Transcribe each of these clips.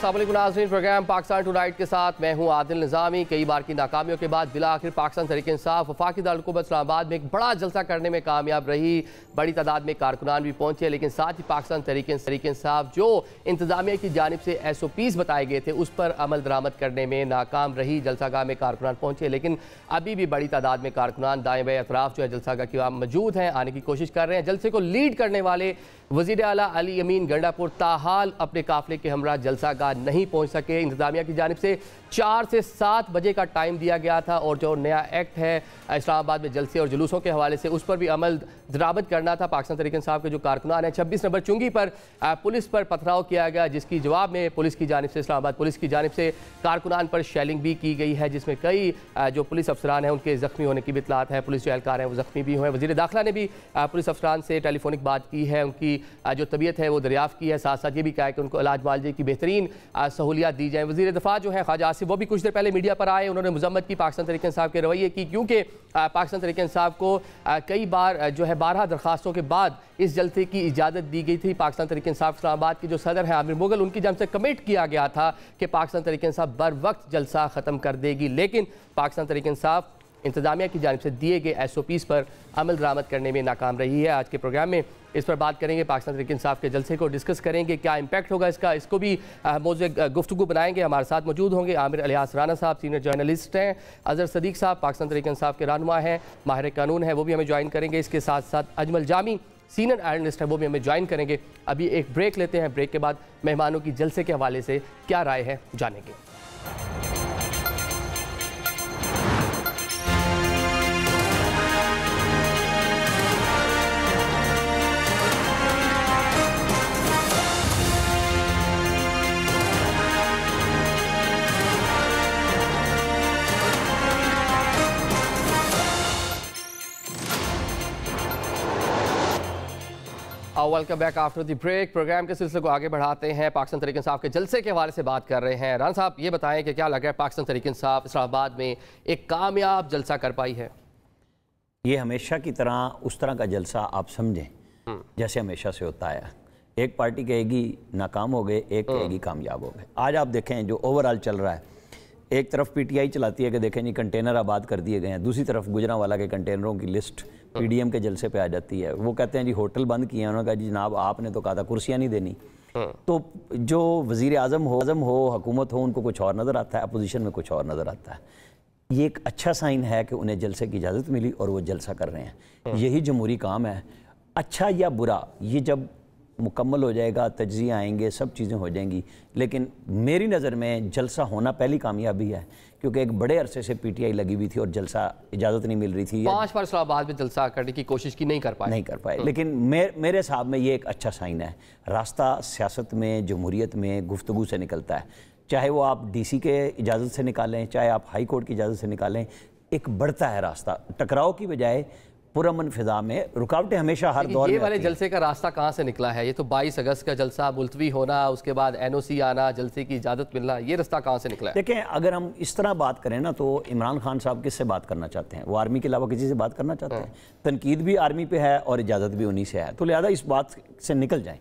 अस्सलाम वालेकुम नाज़रीन, प्रोग्राम पाकिस्तान टुनाइट के साथ मैं हूं आदिल निज़ामी। कई बार की नाकामियों के बाद बिला आखिर पाकिस्तान तहरीक इंसाफ वफाकी दारुलक़ुव्वत इस्लामाबाद में एक बड़ा जलसा करने में कामयाब रही। बड़ी तादाद में कारकुनान भी पहुंचे, लेकिन साथ ही पाकिस्तान तहरीक इंसाफ जो इंतजामिया की जानिब से SOPs बताए गए थे उस पर अमल दरामद करने में नाकाम रही। जलसागाह में कारकुनान पहुंचे, लेकिन अभी भी बड़ी तादाद में कारकुनान दाएँ बाएँ अतराफ जो है जलसागाह के मौजूद हैं, आने की कोशिश कर रहे हैं। जलसे को लीड करने वाले वज़ीर आला अली अमीन गंडापुर ताहाल अपने काफिले के हमरा जलसागाह नहीं पहुंच सके। इंतजामिया की जानिब से 4 से 7 बजे का टाइम दिया गया था और जो नया एक्ट है इस्लामाबाद में जलसे और जुलूसों के हवाले से उस पर भी अमल दरामद करना था। पाकिस्तान तहरीक इंसाफ के जो कारकुनान हैं 26 नंबर चुंगी पर पुलिस पर पथराव किया गया, जिसकी जवाब में पुलिस की जानिब से इस्लामाबाद पुलिस की जानिब से कारकुनान पर शेलिंग भी की गई है, जिसमें कई जो पुलिस अफसरान हैं उनके ज़ख्मी होने की भी इतलात है। पुलिस जो एहलकार हैं वो ज़ख्मी भी हुए। वज़ीर दाखिला ने भी पुलिस अफसरान से टेलीफोनिक बात की है, उनकी जो तबीयत है वो दरियाफ़्त की है। साथ साथ ये भी कहा है कि उनको इलाज मुआलजे की बेहतरीन सहूलियात दी जाए। वज़ीर दफ़ा जो है ख्वाजा आसिफ वो भी कुछ देर पहले मीडिया पर आए, उन्होंने मज़म्मत की पाकिस्तान तहरीक इंसाफ के रवैये की, क्योंकि पाकिस्तान तहरीक इंसाफ को कई बार जो है 12 दरखास्तों के बाद इस जलसे की इजाज़त दी गई थी। पाकिस्तान तहरीक इंसाफ इस्लामाबाद के जो सदर हैं आमिर मुगल, उनकी जानब से कमिट किया गया था कि पाकिस्तान तहरीक इंसाफ बर वक्त जलसा ख़त्म कर देगी, लेकिन पाकिस्तान तहरीक इंसाफ इंतजामिया की जानिब से दिए गए SOPs पर अमल दरामद करने में नाकाम रही है। आज के प्रोग्राम में इस पर बात करेंगे, पाकिस्तान तहरीक इंसाफ के जलसे को डिस्कस करेंगे, क्या इम्पैक्ट होगा इसका, इसको भी मौज़ूअ गुफ्तगू बनाएंगे। हमारे साथ मौजूद होंगे आमिर इलियास राना साहब, सीनियर जर्नलिस्ट हैं। अज़हर सदीक साहब पाकिस्तान तहरीक इंसाफ के रहनुमा हैं, माहिर कानून है, वो भी हमें ज्वाइन करेंगे। इसके साथ साथ अजमल जामी सीनियर एनालिस्ट है, वो भी हमें ज्वाइन करेंगे। अभी एक ब्रेक लेते हैं, ब्रेक के बाद मेहमानों की जलसे के हवाले से क्या राय है जानेंगे। Welcome back after the break. Programme के सिलसिले को आगे बढ़ाते हैं। पाकिस्तान तहरीक इंसाफ के जलसे के हवाले से बात कर रहे हैं। राना साहब ये बताएं कि क्या लग रहा है पाकिस्तान तहरीक इंसाफ इस्लामाबाद में एक कामयाब जलसा कर पाई है? ये हमेशा की तरह उस तरह का जलसा आप समझें जैसे हमेशा से होता है। एक पार्टी कहेगी नाकाम हो गए, एक कहेगी कामयाब हो गए। आज आप देखें जो ओवरऑल चल रहा है, एक तरफ PTI चलाती है कि देखें जी कंटेनर आबाद कर दिए गए हैं, दूसरी तरफ गुजरांवाला के कंटेनरों की लिस्ट PDM के जलसे पे आ जाती है। वो कहते हैं जी होटल बंद किए हैं, उन्होंने कहा जी जनाब आपने तो कहा था कुर्सियाँ नहीं देनी। तो जो वज़ीर आज़म हो हुकूमत हो, उनको कुछ और नज़र आता है, अपोजिशन में कुछ और नज़र आता है। ये एक अच्छा साइन है कि उन्हें जलसे की इजाज़त मिली और वो जलसा कर रहे हैं। यही जमहूरी काम है। अच्छा या बुरा ये जब मुकम्मल हो जाएगा, तज्ज़िया आएंगे, सब चीज़ें हो जाएंगी, लेकिन मेरी नज़र में जलसा होना पहली कामयाबी है, क्योंकि एक बड़े अरसे से PTI लगी हुई थी और जलसा इजाज़त नहीं मिल रही थी। 5 बार इस्लामाबाद में जलसा करने की कोशिश की, नहीं कर पाए। लेकिन मेरे हिसाब में ये एक अच्छा साइन है। रास्ता सियासत में, जमहूरियत में गुफ्तगू से निकलता है, चाहे वो आप DC के इजाज़त से निकालें, चाहे आप हाई कोर्ट की इजाज़त से निकालें, एक बढ़ता है रास्ता। टकराव की बजाय पुरअमन फिजा में रुकावटें हमेशा हर दौर में। ये वाले जलसे का रास्ता कहाँ से निकला है? ये तो 22 अगस्त का जलसा मुलतवी होना, उसके बाद NOC आना, जलसे की इजाज़त मिलना, ये रास्ता कहाँ से निकला है? देखें, अगर हम इस तरह बात करें ना तो इमरान खान साहब किससे बात करना चाहते हैं? वो आर्मी के अलावा किसी से बात करना चाहते हैं? तनकीद भी आर्मी पे है और इजाज़त भी उन्हीं से है, तो लिहाजा इस बात से निकल जाएँ।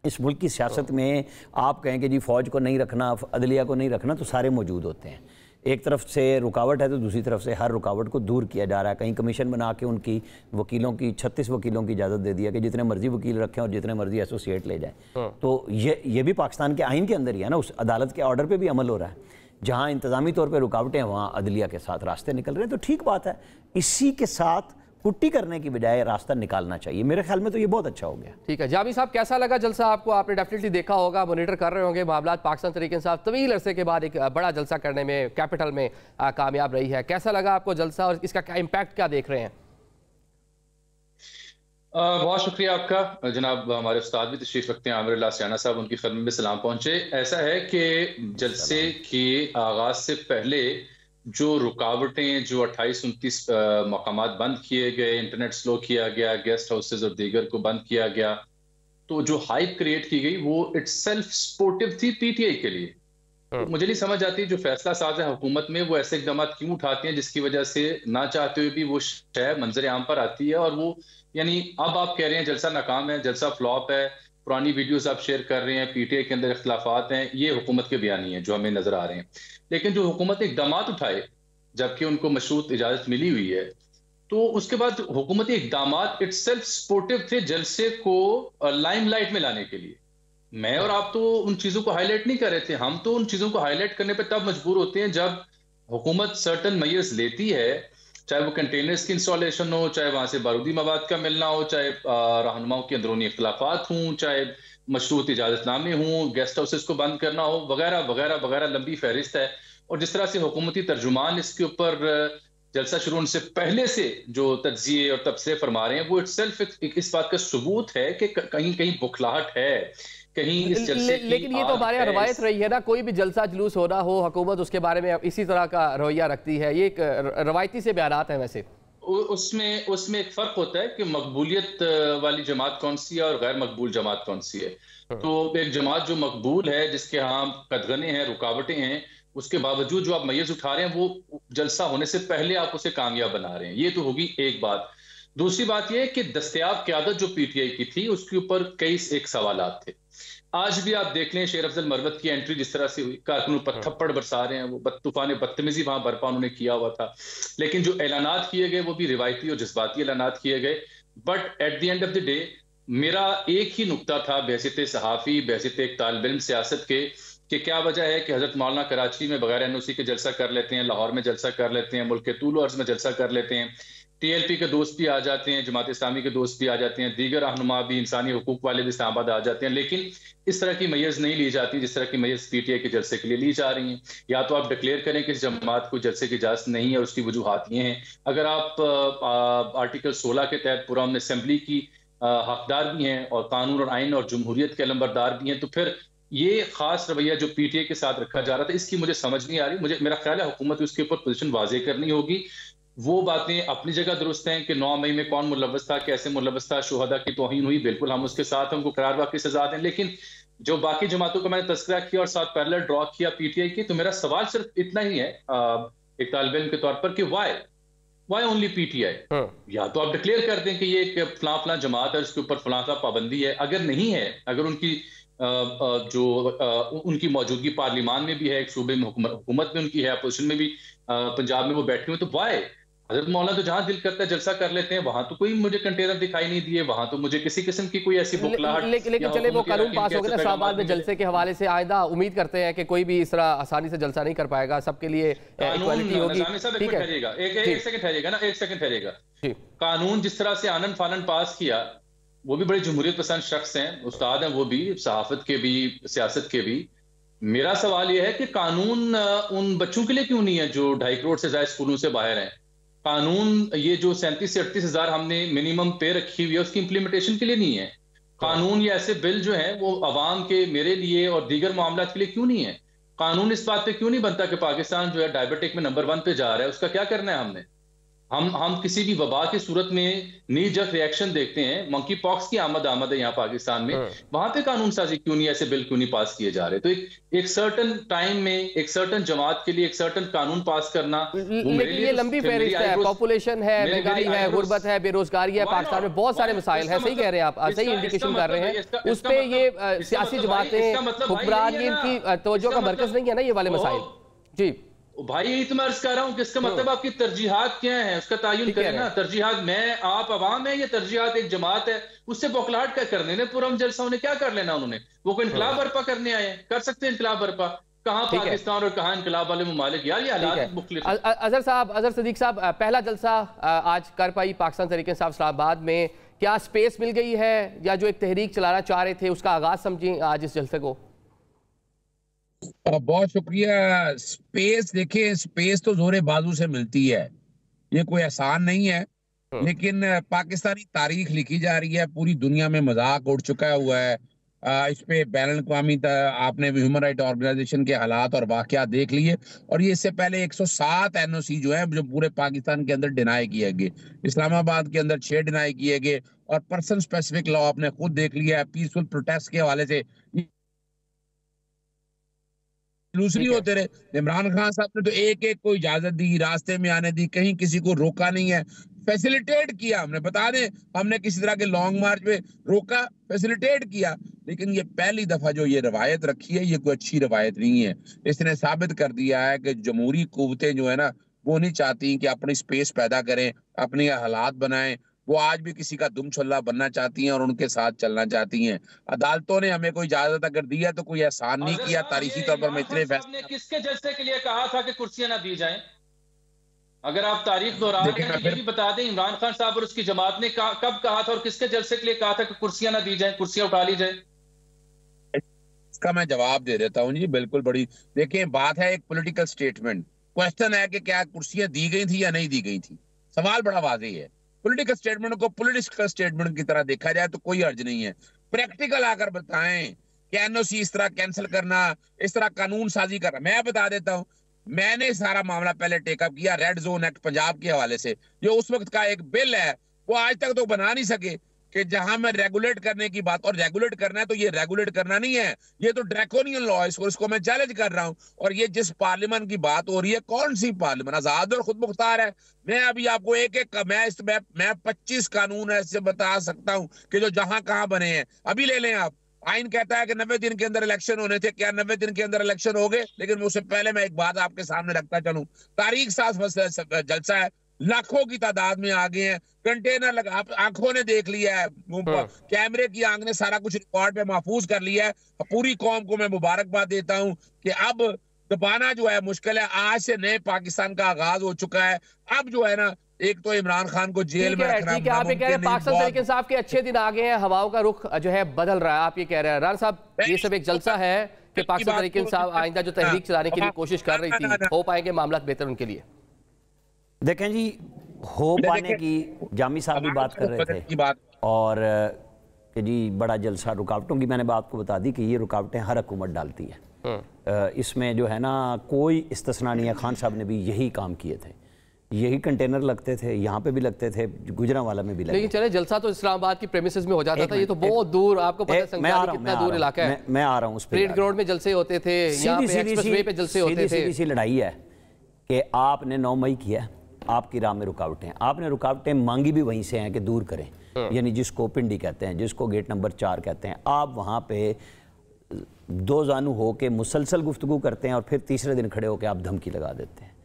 इस मुल्क की सियासत में आप कहें कि जी फ़ौज को नहीं रखना, अदलिया को नहीं रखना, तो सारे मौजूद होते हैं। एक तरफ से रुकावट है तो दूसरी तरफ से हर रुकावट को दूर किया जा रहा है। कहीं कमीशन बना के उनकी वकीलों की 36 वकीलों की इजाज़त दे दिया कि जितने मर्जी वकील रखें और जितने मर्जी एसोसिएट ले जाएं। तो ये भी पाकिस्तान के आइन के अंदर ही है ना, उस अदालत के ऑर्डर पे भी अमल हो रहा है। जहाँ इंतज़ामी तौर पर रुकावटें हैं वहाँ अदलिया के साथ रास्ते निकल रहे हैं, तो ठीक बात है। इसी के साथ पुट्टी करने की बजाय रास्ता निकालना चाहिए। मेरे ख्याल में तो ये बहुत अच्छा हो गया। ठीक है जामी साहब, कैसा लगा जलसा आपको? आपने डेफिनेटली देखा होगा, मॉनिटर कर रहे होंगे मामला। पाकिस्तान तहरीक इंसाफ तवील अरसे के बाद एक बड़ा जलसा करने में कैपिटल में कामयाब रही है। कैसा लगा आपको जलसा और इसका क्या इम्पैक्ट क्या देख रहे हैं? बहुत शुक्रिया आपका जनाब। हमारे उस्ताद भी तशरीफ रखते हैं, आमिर इलियास राना साहब, उनकी खिदमत में सलाम पहुंचे। ऐसा है कि जलसे के आगाज से पहले जो रुकावटें, जो 28-29 मकामात बंद किए गए, इंटरनेट स्लो किया गया, गेस्ट हाउसेज और दीगर को बंद किया गया, तो जो हाइप क्रिएट की गई वो इटसेल्फ सपोर्टिव थी PTI के लिए। तो मुझे नहीं समझ आती जो फैसला साज है हुकूमत में, वो ऐसे इकदाम क्यों उठाते हैं जिसकी वजह से ना चाहते हुए भी वो शय मंजर आम पर आती है। और वो यानी अब आप कह रहे हैं जलसा नाकाम है, जलसा फ्लॉप है, पुरानी वीडियोस आप शेयर कर रहे हैं, पीटीआई के अंदर इख्तलाफात हैं, ये हुकूमत के बयानी हैं जो हमें नजर आ रहे हैं। लेकिन जो हुकूमत ने इकदाम उठाए जबकि उनको मशरूत इजाजत मिली हुई है, तो उसके बाद हुकूमती इकदाम इटसेल्फ सपोर्टिव थे जलसे को लाइमलाइट में लाने के लिए। मैं और आप तो उन चीजों को हाईलाइट नहीं कर रहे थे, हम तो उन चीजों को हाईलाइट करने पर तब मजबूर होते हैं जब हुकूमत सर्टन मेजर्स लेती है, चाहे वो कंटेनर्स की इंस्टॉलेशन हो, चाहे वहां से बारूदी मवाद का मिलना हो, चाहे रहनुमाओं के अंदरूनी इख्तलाफात हों, चाहे मशरूत इजाजतनामे हों, गेस्ट हाउसेस को बंद करना हो, वगैरह वगैरह वगैरह, लंबी फहरिस्त है। और जिस तरह से हुकूमती तर्जुमान इसके ऊपर जलसा शुरू होने से पहले से जो तज्जिए और तबसरे फरमा रहे हैं, वो इटसेल्फ इस बात का सबूत है कि कहीं कहीं बुखलाहट है, कहीं इस जलसे की लेकिन ये तो हमारे यहाँ रवायत रही है ना, कोई भी जलसा जुलूस होना हो हुकूमत उसके बारे में इसी तरह का रवैया रखती है, ये एक रवायती से बयानात है। वैसे उसमें एक फर्क होता है कि मकबूलियत वाली जमात कौन सी है और गैर मकबूल जमात कौन सी है। तो एक जमात जो मकबूल है, जिसके यहाँ कदगने हैं, रुकावटें हैं, उसके बावजूद जो आप मैयज उठा रहे हैं, वो जलसा होने से पहले आप उसे कामयाब बना रहे हैं, ये तो होगी एक बात। दूसरी बात यह है कि दस्तयाब क़यादत जो पीटीआई की थी उसके ऊपर कई एक सवालात थे। आज भी आप देख लें शेर अफजल मरवत की एंट्री जिस तरह से हुई, कारकुनों पर थप्पड़ बरसा रहे हैं, वो तूफान बदतमीजी वहां बरपा उन्होंने किया हुआ था। लेकिन जो ऐलानात किए गए वो भी रिवायती और जज्बाती ऐलानात किए गए। But at the end of the day मेरा एक ही नुक्ता था बहसियत सहाफ़ी, बहसियत एक तालिब इल्म सियासत के, कि क्या वजह है कि हजरत मौलाना कराची में बगैर एनओसी के जलसा कर लेते हैं, लाहौर में जलसा कर लेते हैं, मुल्क के तूल अर्ज में जलसा कर लेते हैं, टीएलपी के दोस्त भी आ जाते हैं, जमात इस्लामी के दोस्त भी आ जाते हैं, दीगर रहनुमा भी, इंसानी हुकूक वाले भी इस्लामाबाद आ जाते हैं, लेकिन इस तरह की मैयज नहीं ली जाती जिस तरह की मैयज पीटीआई के जलसे के लिए ली जा रही हैं। या तो आप डिक्लेयर करें कि इस जमात को जलसे की इजाजत नहीं है और उसकी वजूहात ये हैं। अगर आप आर्टिकल 16 के तहत पुरअमन असेंबली की हकदार भी हैं और कानून और आइन और जमहूरियत के अलंबरदार भी हैं, तो फिर ये खास रवैया जो पीटीआई के साथ रखा जा रहा था, इसकी मुझे समझ नहीं आ रही। मेरा ख्याल है हुकूमत उसके ऊपर पोजीशन वाजे करनी होगी। वो बातें अपनी जगह दुरुस्त हैं कि 9 मई में कौन मुलव्वस था, कैसे मुलव्वस था, शुहदा की तौहीन हुई, बिल्कुल हम उसके साथ हमको करारवाह की सजा दें। लेकिन जो बाकी जमातों को मैंने तस्करा किया और साथ पैरेलल ड्रॉ किया पीटीआई की, तो मेरा सवाल सिर्फ इतना ही है एक तालिब इल्म के तौर पर कि वाई ओनली पीटीआई। या तो आप डिक्लेयर कर दें कि ये एक फलां फलां जमात है, उसके ऊपर फलां फलां पाबंदी है। अगर नहीं है, अगर उनकी मौजूदगी पार्लियामान में भी है, एक सूबे में हुकूमत में उनकी है, अपोजिशन में भी पंजाब में वो बैठे हुए, तो वाई हजरत मौलाना तो जहां दिल करता है जलसा कर लेते हैं, वहां तो कोई मुझे कंटेनर दिखाई नहीं दिए, वहां तो मुझे किसी किस्म की कोई ऐसी बुखलाहट। लेकिन चले वो कानून पास हो गया ना इस्लामाबाद में जलसे के हवाले से, आइंदा उम्मीद करते हैं कि कोई भी इस तरह आसानी से जलसा नहीं कर पाएगा, सबके लिए इक्वालिटी होगी। ठीक है, एक सेकंड ठहरिएगा ना, एक सेकंड ठहरिएगा। कानून जिस तरह से आनन फानन पास किया, वो भी बड़े जमहूरियत पसंद शख्स हैं, उस्ताद हैं, वो भी सहाफत के भी, सियासत के भी। मेरा सवाल यह है कि कानून उन बच्चों के लिए क्यों नहीं है जो 2.5 करोड़ से ज्यादा स्कूलों से बाहर हैं। कानून ये जो 37 से 38 हजार हमने मिनिमम पे रखी हुई है, उसकी इंप्लीमेंटेशन के लिए नहीं है। कानून या ऐसे बिल जो है वो अवाम के, मेरे लिए और दीगर मामलात के लिए क्यों नहीं है। कानून इस बात पे क्यों नहीं बनता कि पाकिस्तान जो है डायबिटिक में नंबर 1 पे जा रहा है, उसका क्या करना है हमने। हम किसी भी वबा की सूरत में नी जफ रिएक्शन देखते हैं, मंकी पॉक्स की आमद है यहाँ पाकिस्तान में, वहां पे कानून साजी क्यों नहीं, ऐसे बिल क्यों नहीं पास किए जा रहे। तो एक सर्टन टाइम में एक सर्टन जमात के लिए एक सर्टन कानून पास करना, लेकिन ये लंबी फहरिस्त है, पॉपुलेशन है, महंगाई है, गुर्बत है, बेरोजगारी है, पाकिस्तान में बहुत सारे मसाइल है। सही कह रहे हैं आप, सही इंडिकेशन कर रहे हैं। उस पर ये सियासी जमातें, हुक्मरान, ये इनकी तवज्जो का मरकज नहीं है ना ये वाले मसाइल। जी भाई, यही तो मैं अर्ज कर रहा हूँ कि इसका मतलब आपकी तरजीहात क्या है, उसका तायुन करें ना। तरजीहात मैं आप अवाम है, ये तरजीहात एक जमात है, उससे बौखलाहट क्या करने ने, पूरा जलसा उन्हें क्या कर लेना उन्होंने। वो कोई इनकलाब बर्पा करने आए हैं, कर सकते हैं इनकलाब बर्पा। कहाँ पाकिस्तान और कहाँ इनकलाब वाले ममालिक, यार ये हालात मुख्तलिफ। अजहर सदीक साहब, पहला जलसा आज कर पाई पाकिस्तान तहरीक इंसाफ इस्लामाबाद में, क्या स्पेस मिल गई है या जो एक तहरीक चलाना चाह रहे थे उसका आगाज समझें आज इस जलसे को? बहुत शुक्रिया। स्पेस देखिए, स्पेस तो जोरे बाजू से मिलती है, ये कोई आसान नहीं है। लेकिन पाकिस्तानी तारीख लिखी जा रही है, पूरी दुनिया में मजाक उड़ चुका हुआ है इस पे। बैनुल अक़वामी आपने ह्यूमन राइट ऑर्गेनाइजेशन के हालात और वाकयात देख लिए, और ये इससे पहले 107 एनओसी जो है जो पूरे पाकिस्तान के अंदर डिनाई किए गए, इस्लामाबाद के अंदर 6 डिनाई किए गए, और पर्सन स्पेसिफिक लॉ आपने खुद देख लिया है। पीसफुल प्रोटेस्ट के हवाले से दूसरी होते रहे। इमरान खान साहब ने तो एक एक को इजाजत दी, रास्ते में आने दी, कहीं किसी को रोका नहीं है। फैसिलिटेट किया, हमने बता दें, हमने किसी तरह के लॉन्ग मार्च पे रोका, फैसिलिटेट किया, लेकिन ये पहली दफा जो ये रवायत रखी है, ये कोई अच्छी रवायत नहीं है। इसने साबित कर दिया है कि जमहूरी कुव्वतें जो है ना, वो नहीं चाहती कि अपनी स्पेस पैदा करें, अपने हालात बनाएं। वो आज भी किसी का दुम छल्ला बनना चाहती हैं और उनके साथ चलना चाहती हैं। अदालतों ने हमें कोई इजाजत अगर दी है तो कोई एहसान नहीं किया। तारीखी तौर पर मैं इतने फैसले किसके जलसे के लिए कहा था कि कुर्सियां ना दी जाएं? अगर आप तारीख दोहरा रहे हैं तो ये भी बता दें, इमरान खान साहब और उसकी जमात ने कब कहा था और किसके जलसे के लिए कहा था कि कुर्सियां ना दी जाएं, कुर्सियां उठा ली जाए? इसका मैं जवाब दे देता हूं जी, बिल्कुल। बड़ी देखें, बात है एक पॉलिटिकल स्टेटमेंट। क्वेश्चन है कि क्या कुर्सियां दी गई थी या नहीं दी गई थी। सवाल बड़ा वाज़ेह है। पॉलिटिकल स्टेटमेंट को पॉलिटिकल स्टेटमेंट की तरह देखा जाए तो कोई अर्ज नहीं है। प्रैक्टिकल आकर बताएं कि एनओसी इस तरह कैंसिल करना, इस तरह कानून साजी करना। मैं बता देता हूं, मैंने सारा मामला पहले टेकअप किया रेड जोन एक्ट पंजाब के हवाले से। जो उस वक्त का एक बिल है, वो आज तक तो बना नहीं सके कि जहां मैं रेगुलेट करने की बात, और रेगुलेट करना है तो ये रेगुलेट करना नहीं है, ये तो ड्रैकोनियन लॉ है। इसको मैं चैलेंज कर रहा हूं। और ये जिस पार्लियामेंट की बात हो रही है, कौन सी पार्लियामेंट? आजाद और खुद मुख्तार है। मैं अभी आपको एक मैं 25 कानून ऐसे बता सकता हूं कि जो जहां कहां बने हैं। अभी ले लें आप, आइन कहता है कि 90 दिन के अंदर इलेक्शन होने थे। क्या 90 दिन के अंदर इलेक्शन हो गए? लेकिन उससे पहले मैं एक बात आपके सामने रखता चलूं, तारीख साज जलसा है, लाखों की तादाद में आ गए हैं, कंटेनर लगा, आप आंखों ने देख लिया है, कैमरे की आंख ने सारा कुछ रिकॉर्ड पे महफूज कर लिया है। पूरी कौम को मैं मुबारकबाद देता हूं कि अब दबाना जो है मुश्किल है। आज से नए पाकिस्तान का आगाज हो चुका है। अब जो है ना, एक तो इमरान खान को जेल में रखना, ठीक है, आप ये कह रहे हैं पाकिस्तान तरीके साहब के अच्छे दिन आ गए हैं, हवाओं का रुख जो है बदल रहा है, आप ये कह रहे हैं। राना साहब, ये सब एक जलसा है कि पाकिस्तान तरीके साहब आइंदा जो तहरीक चलाने की कोशिश कर रही थी, हो पाएंगे मामला बेहतर उनके लिए? देखें जी, हो पाने की जामी साहब भी बात कर रहे थे, और कि जी बड़ा जलसा, रुकावटों की मैंने बात को बता दी कि ये रुकावटें हर हुकूमत डालती है। इसमें जो है ना कोई इस्तिस्ना नहीं है। खान साहब ने भी यही काम किए थे, यही कंटेनर लगते थे, यहाँ पे भी लगते थे, गुजरांवाला में भी लगते। लेकिन चले, जलसा तो इस्लामाबाद की प्रेमिसेस में हो जाता था, ये तो बहुत दूर, आपको पता है संगानी कितना दूर इलाका है। मैं आ रहा हूँ उस पे। परेड ग्राउंड में जलसे होते थे, यहाँ पे एक्सप्रेसवे पे जलसे होते थे। सीधी लड़ाई है कि आपने 9 मई किया, आपकी राह में रुकावटें, आपने रुकावटें मांगी भी वहीं से हैं कि दूर करें, यानी जिसको पिंडी कहते हैं, जिसको गेट नंबर 4 कहते हैं। आप वहाँ पे दो जानू हो के मुसलसल गुफ्तगू करते हैं और फिर तीसरे दिन खड़े होकर आप धमकी लगा देते हैं।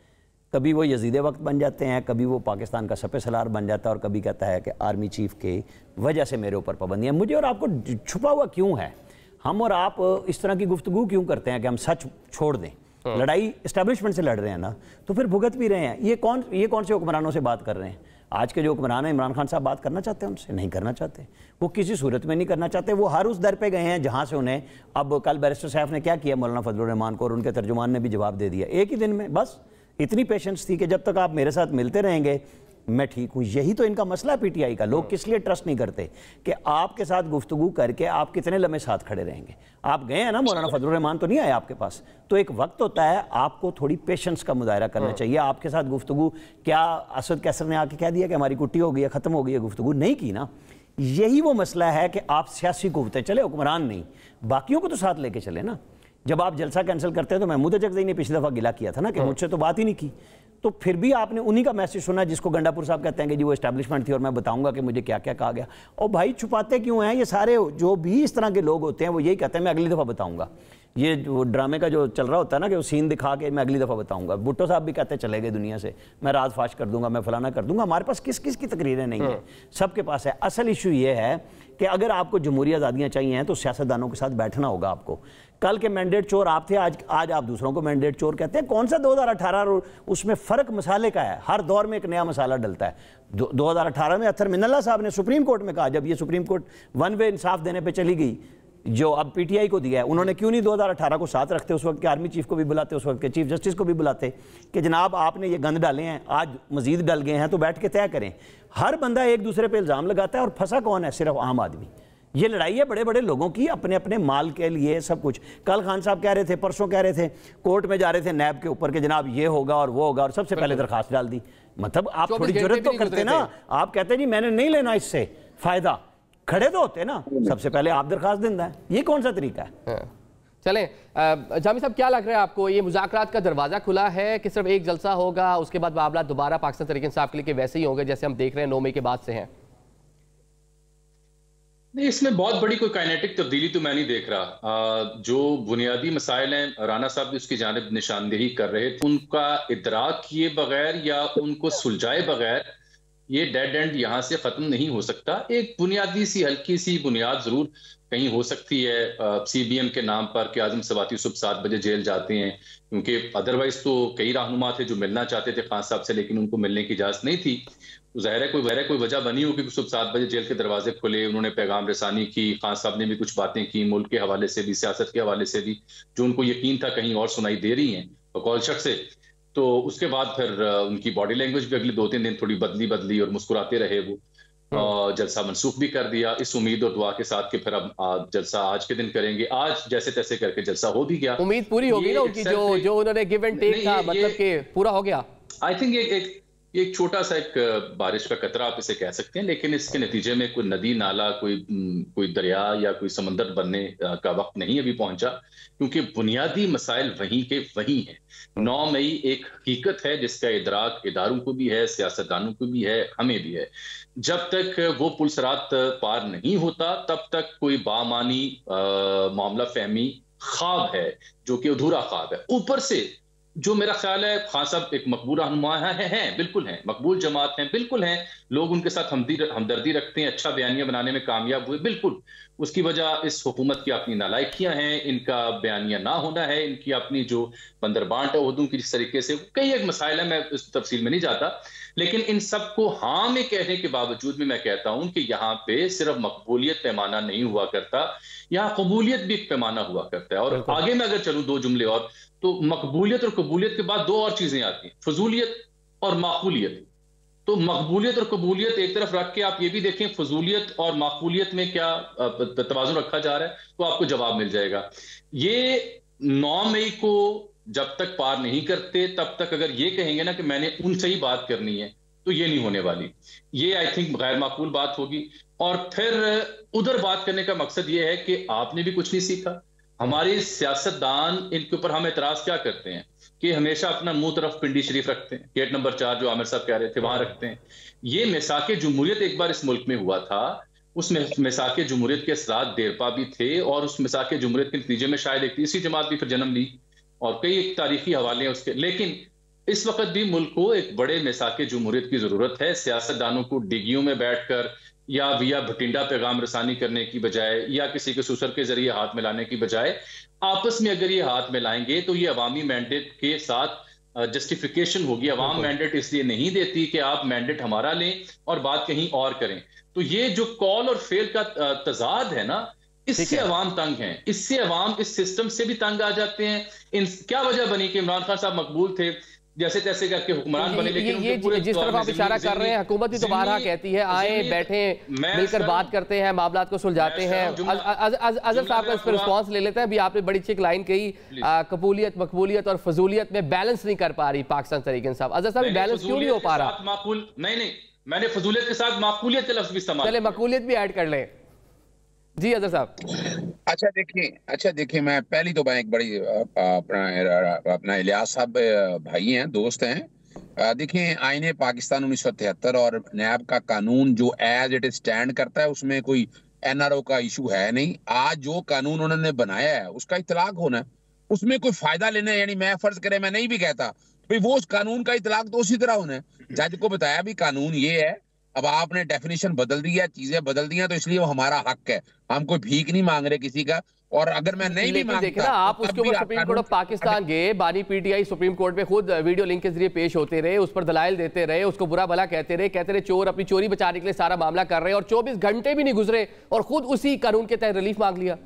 कभी वो यजीद वक्त बन जाते हैं, कभी वो पाकिस्तान का सपे सलार बन जाता है, और कभी कहता है कि आर्मी चीफ के वजह से मेरे ऊपर पाबंदियाँ। मुझे और आपको छुपा हुआ क्यों है? हम और आप इस तरह की गुफ्तगू क्यों करते हैं कि हम सच छोड़ दें? लड़ाई इस्टेब्लिशमेंट से लड़ रहे हैं ना, तो फिर भुगत भी रहे हैं। ये कौन से हुक्मरानों से बात कर रहे हैं? आज के जो हुक्मरान हैं, इमरान खान साहब बात करना चाहते हैं उनसे? नहीं करना चाहते, वो किसी सूरत में नहीं करना चाहते। वो हर उस दर पे गए हैं जहाँ से उन्हें, अब कल बैरिस्टर साहब ने क्या किया, मौलाना फजलुर रहमान को, और उनके तर्जुमान ने भी जवाब दे दिया एक ही दिन में। बस इतनी पेशेंस थी कि जब तक आप मेरे साथ मिलते रहेंगे मैं ठीक हूँ। यही तो इनका मसला है पीटीआई का। लोग किस लिए ट्रस्ट नहीं करते कि आपके साथ गुफ्तगू करके आप कितने लम्हे साथ खड़े रहेंगे। आप गए हैं ना, मौलाना फजलुर रहमान तो नहीं आए आपके पास, तो एक वक्त होता है, आपको थोड़ी पेशेंस का मुजाहरा करना चाहिए। आपके साथ गुफ्तगू, क्या असद कैसर ने आके कह दिया कि हमारी कुट्टी हो गई है, ख़त्म हो गई है गुफ्तगू? नहीं की ना। यही वो मसला है कि आप सियासी कुव्वतें चले, हुक्मरान नहीं, बाकियों को तो साथ लेके चले ना। जब आप जलसा कैंसिल करते हैं तो महमूद अजगज़ई ने पिछली दफ़ा गिला किया था ना कि मुझसे तो बात ही नहीं की, तो फिर भी आपने उन्हीं का मैसेज सुना जिसको गंडापुर साहब कहते हैं कि जी वो एस्टैब्लिशमेंट थी और मैं बताऊंगा कि मुझे क्या क्या कहा गया। और भाई छुपाते क्यों हैं? ये सारे जो भी इस तरह के लोग होते हैं वो यही कहते हैं मैं अगली दफ़ा बताऊंगा। ये जो ड्रामे का जो चल रहा होता है ना कि वो सीन दिखा के मैं अगली दफ़ा बताऊंगा। भुट्टो साहब भी कहते चले गए दुनिया से, मैं राज फाश कर दूंगा, मैं फलाना कर दूंगा। हमारे पास किस किस की तकरीरें नहीं है, सबके पास है। असल इशू ये है कि अगर आपको जमहूरी आज़ादियाँ चाहिए हैं तो सियासतदानों के साथ बैठना होगा आपको। कल के मैंडेट चोर आप थे, आज आप दूसरों को मैंडेट चोर कहते हैं। कौन सा 2018? उसमें फ़र्क मसाले का है, हर दौर में एक नया मसाला डलता है। 2018 में अत्तर मिनल्ला साहब ने सुप्रीम कोर्ट में कहा, जब ये सुप्रीम कोर्ट वन वे इंसाफ देने पे चली गई जो अब पीटीआई को दिया है, उन्होंने क्यों नहीं 2018 को साथ रखते? उस वक्त के आर्मी चीफ को भी बुलाते, उस वक्त के चीफ जस्टिस को भी बुलाते कि जनाब आपने ये गंद डाले हैं, आज मजीद डल गए हैं, तो बैठ के तय करें। हर बंदा एक दूसरे पे इल्ज़ाम लगाता है और फंसा कौन है? सिर्फ आम आदमी। ये लड़ाई है बड़े बड़े लोगों की, अपने अपने माल के लिए सब कुछ। कल खान साहब कह रहे थे, परसों कह रहे थे, कोर्ट में जा रहे थे नैब के ऊपर कि जनाब ये होगा और वो होगा, और सबसे पहले दरखास्त डाल दी। मतलब आप थोड़ी जरूरत तो करते ना, आप कहते जी मैंने नहीं लेना इससे फ़ायदा, खड़े तो होते ना, सबसे पहले आप दरखास्त देना है। ये कौन सा तरीका है? चलें जामी साहब, क्या लग रहा है आपको, ये मुज़ाकरात का दरवाज़ा खुला है कि सिर्फ एक जलसा होगा, उसके बाद मामला दोबारा पाकिस्तान तहरीक इंसाफ के लिए वैसे ही होंगे जैसे हम देख रहे हैं 9 मई के बाद से हैं? नहीं, इसमें बहुत बड़ी कोई काइनेटिक तब्दीली तो मैं नहीं देख रहा। जो बुनियादी मसाइल हैं, राना साहब भी उसकी जानिब निशानदेही कर रहे थे, उनका इदराक किए बगैर या उनको सुलझाए बगैर ये डेड एंड यहां से खत्म नहीं हो सकता। एक बुनियादी सी हल्की सी बुनियाद जरूर कहीं हो सकती है सीबीएम के नाम पर कि आजम सवाती सुबह 7 बजे जेल जाते हैं, क्योंकि अदरवाइज तो कई रहनुमा थे जो मिलना चाहते थे खान साहब से, लेकिन उनको मिलने की इजाजत नहीं थी। तो जाहिर है कोई वजह बनी होगी कि सुबह 7 बजे जेल के दरवाजे खुले, उन्होंने पैगाम रसानी की, खान साहब ने भी कुछ बातें की मुल्क के हवाले से भी, सियासत के हवाले से भी, जो उनको यकीन था कहीं और सुनाई दे रही हैं बकौल शख्स से। तो उसके बाद फिर उनकी बॉडी लैंग्वेज भी अगले 2-3 दिन थोड़ी बदली और मुस्कुराते रहे वो। जलसा मनसूख भी कर दिया इस उम्मीद और दुआ के साथ कि फिर अब जलसा आज के दिन करेंगे। आज जैसे तैसे करके जलसा हो भी गया। उम्मीद पूरी होगी ना उनकी, जो उन्होंने गिव एंड टेक था, मतलब कि पूरा हो गया। आई थिंक एक छोटा सा एक बारिश का कतरा आप इसे कह सकते हैं, लेकिन इसके नतीजे में कोई नदी नाला, कोई दरिया या कोई समंदर बनने का वक्त नहीं अभी पहुंचा, क्योंकि बुनियादी मसाइल वहीं के वहीं हैं। 9 मई एक हकीकत है जिसका इदराक इदारों को भी है, सियासतदानों को भी है, हमें भी है। जब तक वो पुलसरात पार नहीं होता तब तक कोई बामानी मामला फहमी ख्वाब है जो कि अधूरा ख्वाब है। ऊपर से जो मेरा ख्याल है खान साहब एक मकबूल रहनुमा हैं, बिल्कुल हैं, मकबूल जमात हैं, बिल्कुल हैं, लोग उनके साथ हमदर्दी रखते हैं, अच्छा बयानिया बनाने में कामयाब हुए, बिल्कुल। उसकी वजह इस हुकूमत की अपनी नालायकियां हैं, इनका बयानिया ना होना है, इनकी अपनी जो बंदरबांट है उर्दू की जिस तरीके से, कई एक मसाइल है, मैं इस तफसील में नहीं जाता। लेकिन इन सबको हाँ में कहने के बावजूद भी मैं कहता हूं कि यहाँ पे सिर्फ मकबूलियत पैमाना नहीं हुआ करता, यहाँ कबूलियत भी एक पैमाना हुआ करता है। और आगे मैं अगर चलूं 2 जुमले और, तो मकबूलियत और कबूलियत के बाद 2 और चीजें आती हैं, फजूलियत और माकूलियत। तो मकबूलियत और कबूलियत एक तरफ रख के आप ये भी देखें फजूलियत और माकूलियत में क्या तवाज़ुन रखा जा रहा है, तो आपको जवाब मिल जाएगा। ये 9 मई को जब तक पार नहीं करते तब तक अगर ये कहेंगे ना कि मैंने उनसे ही बात करनी है, तो ये नहीं होने वाली। ये आई थिंक गैर माकूल बात होगी। और फिर उधर बात करने का मकसद ये है कि आपने भी कुछ नहीं सीखा। हमारे सियासतदान, इनके ऊपर हम एतराज क्या करते हैं कि हमेशा अपना मुंह तरफ पिंडी शरीफ रखते हैं, गेट नंबर 4 जो आमिर साहब कह रहे थे वहां रखते हैं। ये मिसाके जमहूरियत एक बार इस मुल्क में हुआ था, उस मिसाके जमहूरियत के असरात देरपा भी थे, और उस मिसाके जमहूरियत के नतीजे में शायद एक तीसरी जमात भी फिर जन्म ली, और कई एक तारीखी हवाले हैं उसके। लेकिन इस वक्त भी मुल्क को एक बड़े मिसाके जमहूरियत की जरूरत है। सियासतदानों को डिग्गियों में बैठकर या विया भटिंडा पैगाम रसानी करने की बजाय या किसी के सुसर के जरिए हाथ मिलाने की बजाय आपस में अगर ये हाथ मिलाएंगे तो ये अवामी मैंडेट के साथ जस्टिफिकेशन होगी। अवाम मैंडेट इसलिए नहीं देती कि आप मैंडेट हमारा लें और बात कहीं और करें। तो ये जो कॉल और फेल का तजाद है ना, इससे अवाम तंग हैं, इससे अवाम इस सिस्टम से भी तंग आ जाते हैं। क्या वजह बनी कि इमरान खान साहब मकबूल थे, जैसे तैसे करके हुक्मरान बने, लेकिन ये जिस तरफ आप इशारा कर रहे हैं, हुकूमत भी तो बारहा कहती है आए बैठे मिलकर बात करते हैं, मामलात को सुलझाते हैं। अजहर साहब का इस पर रिस्पॉन्स ले लेते हैं। अभी आपने बड़ी अच्छी लाइन कही, कबूलियत मकबूलियत और फजूलियत में बैलेंस नहीं कर पा रही पाकिस्तान तहरीक इंसाफ। अजहर साहब बैलेंस क्यों नहीं हो पा रहा? नहीं, मैंने फजूलियत के साथ माकूलियत का लफ्ज भी इस्तेमाल, चले मकबूलियत भी ऐड कर लें। जी अजहर साहब। अच्छा देखिए मैं पहली तो मैं एक बड़ी अपना इलियास साहब भाई हैं, दोस्त हैं। देखिए आईने पाकिस्तान 1973 और नैब का कानून जो एज इट स्टैंड करता है उसमें कोई एनआरओ का इशू है नहीं। आज जो कानून उन्होंने बनाया है उसका इतलाक होना है, उसमें कोई फायदा लेना है। यानी मैं फर्ज करे, मैं नहीं भी कहता भाई वो उस कानून का इतलाक तो उसी तरह होना है। जज को बताया भी कानून ये है, अब आपने डेफिनेशन बदल दिया, चीजें बदल दी हैं, तो इसलिए वो हमारा हक है, हम कोई भीख नहीं मांग रहे किसी का। और अगर मैं नहीं भी मांगता, आप उसके ऊपर सुप्रीम कोर्ट ऑफ पाकिस्तान गए, बानी पीटीआई सुप्रीम कोर्ट में खुद वीडियो लिंक के जरिए पेश होते रहे, उस पर दलाइल देते रहे, उसको बुरा भला कहते रहे चोर अपनी चोरी बचाने के लिए सारा मामला कर रहे हैं, और 24 घंटे भी नहीं गुजरे और खुद उसी कानून के तहत रिलीफ मांग लिया।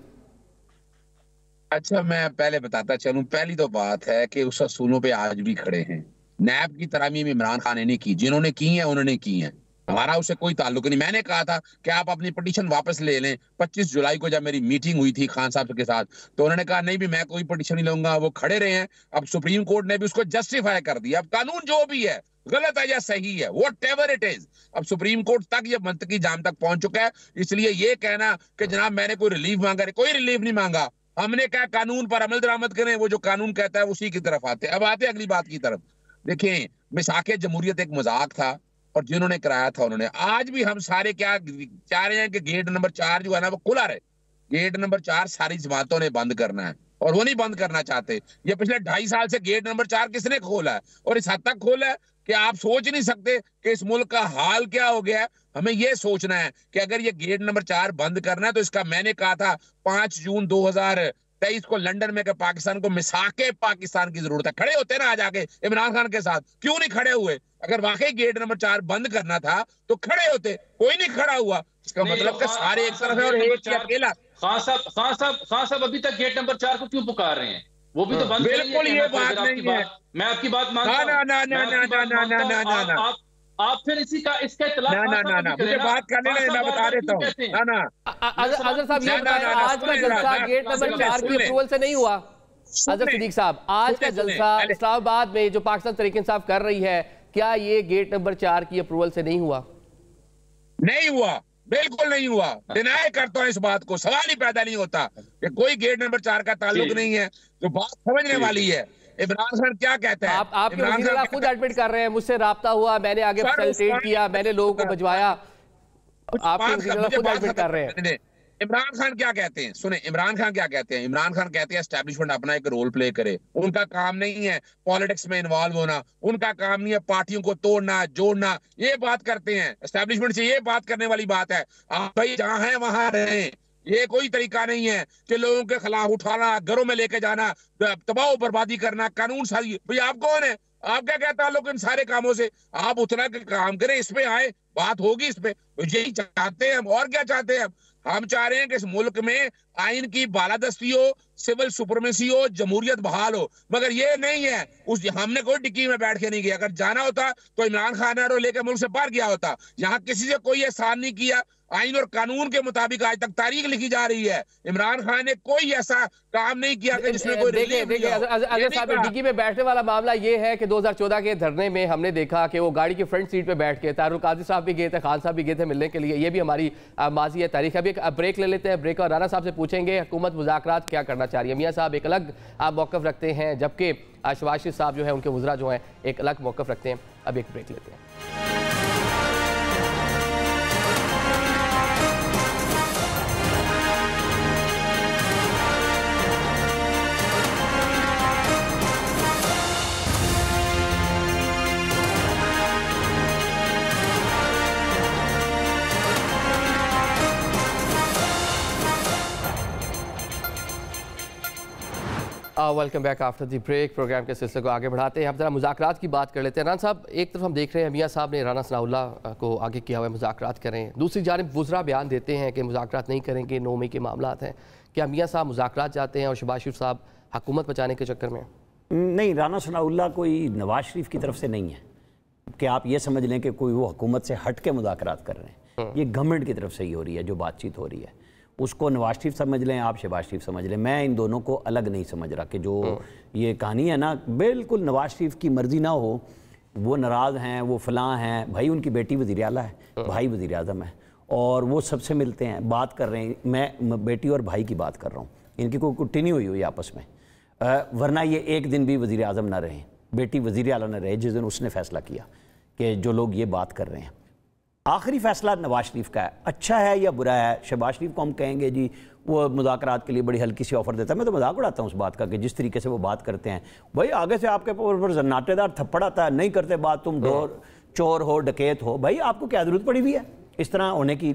अच्छा मैं पहले बताता चलूं, पहली तो बात है कि उस असूलों पे आज भी खड़े हैं। नैब की तरामीम इमरान खान ने की, जिन्होंने की है उन्होंने की है, हमारा उससे कोई ताल्लुक नहीं। मैंने कहा था कि आप अपनी पिटीशन वापस ले लें। 25 जुलाई को जब मेरी मीटिंग हुई थी खान साहब के साथ, तो उन्होंने कहा नहीं भी मैं कोई पिटीशन नहीं लूंगा, वो खड़े रहे हैं। अब सुप्रीम कोर्ट ने भी उसको जस्टिफाई कर दिया। अब कानून जो भी है, गलत है या सही है, व्हाटएवर इट इज, अब सुप्रीम कोर्ट तक ये मंतकी जाम तक पहुंच चुका है। इसलिए ये कहना कि जनाब मैंने कोई रिलीफ मांगा, कोई रिलीफ नहीं मांगा। हमने कहा कानून पर अमल दरामद करें, वो जो कानून कहता है उसी की तरफ आते। अब आते अगली बात की तरफ। देखें, मिसाके जमहूरियत एक मजाक था और जिन्होंने कराया था उन्होंने, आज भी हम सारे क्या चाह रहे हैं कि गेट नंबर 4 जो है ना वो खुला रहे। गेट नंबर 4 सारी जमातों ने बंद करना है और वो नहीं बंद करना चाहते। ये पिछले 2.5 साल से गेट नंबर 4 किसने खोला है, और इस हद तक खोला है कि आप सोच नहीं सकते कि इस मुल्क का हाल क्या हो गया है। हमें यह सोचना है कि अगर ये गेट नंबर 4 बंद करना है तो इसका, मैंने कहा था 5 जून 2023 को लंदन में कि पाकिस्तान को मिसाके पाकिस्तान की जरूरत है। खड़े होते ना आज आके इमरान खान के साथ, क्यों नहीं खड़े हुए? अगर वाकई गेट नंबर 4 बंद करना था तो खड़े होते, कोई नहीं खड़ा हुआ। इसका मतलब कि सारे एक तरफ है और एक अकेला। खान साहब अभी तक गेट नंबर 4 को क्यों पुकार रहे हैं? वो भी तो बंद। बिल्कुल ये बात नहीं है। मैं आपकी बात मानता हूं। आप फिर इसका इत्तलाह मुझे बात करने लगे, मैं बता देता हूँ। अजहर साहब ये बताएं, आज का जलसा गेट नंबर 4 की अप्रूवल से नहीं हुआ? अजहर सिद्दीक साहब, आज का जलसा इस्लामाबाद में जो पाकिस्तान तहरीक इंसाफ कर रही है, क्या ये गेट नंबर 4 की अप्रूवल से नहीं हुआ? नहीं हुआ, बिल्कुल नहीं हुआ। डिनाई करता हूं इस बात को, सवाल ही पैदा नहीं होता कि कोई गेट नंबर 4 का ताल्लुक नहीं है। तो बात समझने वाली है। इमरान खान क्या कहता है? आपके वज़ीर खुद एडमिट कर रहे हैं, मुझसे राब्ता हुआ, मैंने आगे फैसिलिटेट किया, मैंने लोगों को भिजवाया। आपके वज़ीर खुद एडमिट कर रहे हैं। इमरान खान क्या कहते हैं? सुने, इमरान खान क्या कहते हैं? इमरान खान कहते हैं एस्टैब्लिशमेंट अपना एक रोल प्ले करे। उनका काम नहीं है पॉलिटिक्स में इन्वॉल्व होना, उनका काम नहीं है पार्टियों को तोड़ना जोड़ना। ये बात करते हैं एस्टैब्लिशमेंट से, ये बात करने वाली बात है। आप भाई जहां हैं वहां रहें। ये कोई तरीका नहीं है कि लोगों के खिलाफ उठाना, घरों में लेके जाना, तबाह बर्बादी करना, कानून साजी। भाई आप कौन है? आपका क्या ताल्लुक इन सारे कामों से? आप उतना काम करें, इस पे आए, बात होगी इस पे। तो यही चाहते हैं हम, और क्या चाहते हैं हम चाह रहे हैं कि इस मुल्क में आइन की बालादस्ती हो, सिविल सुपरमेसी हो, जमहूरियत बहाल हो। मगर ये नहीं है। हमने कोई डिक्की में बैठ के नहीं गया। अगर जाना होता तो इमरान खान ने लेकर मुल्क से बाहर गया होता। यहाँ किसी से कोई एहसान नहीं किया। आइन और कानून के मुताबिक आज तक तारीख लिखी जा रही है। इमरान खान ने कोई ऐसा काम नहीं किया कि जिसमें कोई अजहर साहब, डिग्गी में बैठने वाला मामला ये है कि 2014 के धरने में हमने देखा कि वो गाड़ी की फ्रंट सीट पे बैठ के तारुल काजी साहब भी गए थे, खान साहब भी गए थे मिलने के लिए। ये भी हमारी माजी है, तारीख। अभी एक ब्रेक ले लेते हैं। ब्रेक और राना साहब से पूछेंगे हुकूमत मुज़ाकरात क्या करना चाह रही है। मियाँ साहब एक अलग मौक़िफ़ रखते हैं, जबकि शहबाज शरीफ साहब जो है उनके वज़रा जो हैं एक अलग मौक़िफ़ रखते हैं। अब एक ब्रेक लेते हैं। Welcome back after the break. Programme के सिलसिले को आगे बढ़ाते हैं। हम जरा मुज़ाकरात की बात कर लेते हैं। राना साहब, एक तरफ हम देख रहे हैं मियाँ साहब ने राना सनाउल्लाह को आगे किया हुआ है मुज़ाकरात करें, दूसरी जानिब वुज़रा बयान देते हैं कि मुज़ाकरात नहीं करेंगे, 9 मई के मामला हैं। क्या मियाँ साहब मुज़ाकरात चाहते हैं और शहबाज शरीफ साहब हुकूमत बचाने के चक्कर में? नहीं, राना सनाउल्लाह कोई नवाज शरीफ की तरफ से नहीं है कि आप ये समझ लें कि कोई वो हुकूमत से हट के मुज़ाकरात कर रहे हैं। ये गवर्नमेंट की तरफ से ही हो रही है जो बातचीत हो रही है। उसको नवाज शरीफ समझ लें, आप शहबाज शरीफ समझ लें, मैं इन दोनों को अलग नहीं समझ रहा कि जो ये कहानी है ना, बिल्कुल नवाज शरीफ की मर्जी ना हो, वो नाराज़ हैं, वो फलां हैं। भाई उनकी बेटी वज़ीर आला है, भाई वज़ीर आज़म है, और वो सबसे मिलते हैं, बात कर रहे हैं। मैं बेटी और भाई की बात कर रहा हूँ, इनकी कोई कुटिनी हुई आपस में। वरना ये एक दिन भी वज़ीर आज़म ना रहे, बेटी वज़ीर आला ना रहे जिस दिन उसने फ़ैसला किया कि जो लोग ये बात कर रहे हैं। आखिरी फैसला नवाज शरीफ का है, अच्छा है या बुरा है। शहबाज शरीफ को हम कहेंगे जी वो मुज़ाकरात के लिए बड़ी हल्की सी ऑफ़र देता है। मैं तो मजाक उड़ाता हूँ उस बात का कि जिस तरीके से वो बात करते हैं। भाई आगे से आपके ऊपर जन्नाटेदार थप्पड़ आता है, नहीं करते बात, तुम चोर हो, डकैत हो। भाई आपको क्या ज़रूरत पड़ी हुई है इस तरह होने की?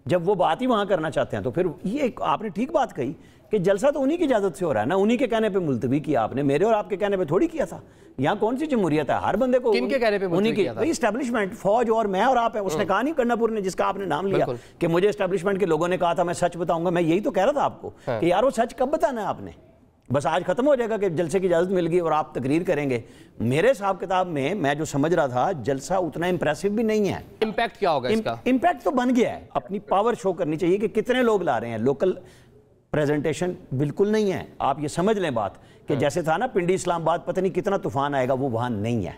जब वो बात ही वहाँ करना चाहते हैं तो फिर ये आपने ठीक बात कही कि जलसा तो उन्हीं की इजाज़त से हो रहा है ना, उन्हीं के कहने पे मुलतवी किया आपने, मेरे और आपके कहने पे थोड़ी किया था। यहाँ कौन सी जमहूरियत है? हर बंदे को किनके कहने पे उन्हीं की एस्टैब्लिशमेंट, फौज और मैं और आप है। उसने कहा नहीं कर्नापुर ने, जिसका आपने नाम लिया कि मुझे एस्टैब्लिशमेंट के लोगों ने कहा था मैं सच बताऊंगा। मैं यही तो कह रहा था आपको कि यार वो सच कब बताना है आपने? बस आज खत्म हो जाएगा कि जलसे की इजाज़त मिल गई और आप तकरीर करेंगे। मेरे हिसाब किताब में मैं जो समझ रहा था जलसा उतना इंप्रेसिव भी नहीं है। इम्पैक्ट क्या होगा इसका? इम्पैक्ट तो बन गया है, अपनी पावर शो करनी चाहिए कि कितने लोग ला रहे हैं। लोकल प्रेजेंटेशन बिल्कुल नहीं है। आप ये समझ लें बात कि जैसे था ना पिंडी इस्लामाबाद, पता नहीं कितना तूफान आएगा, वो वहां नहीं है।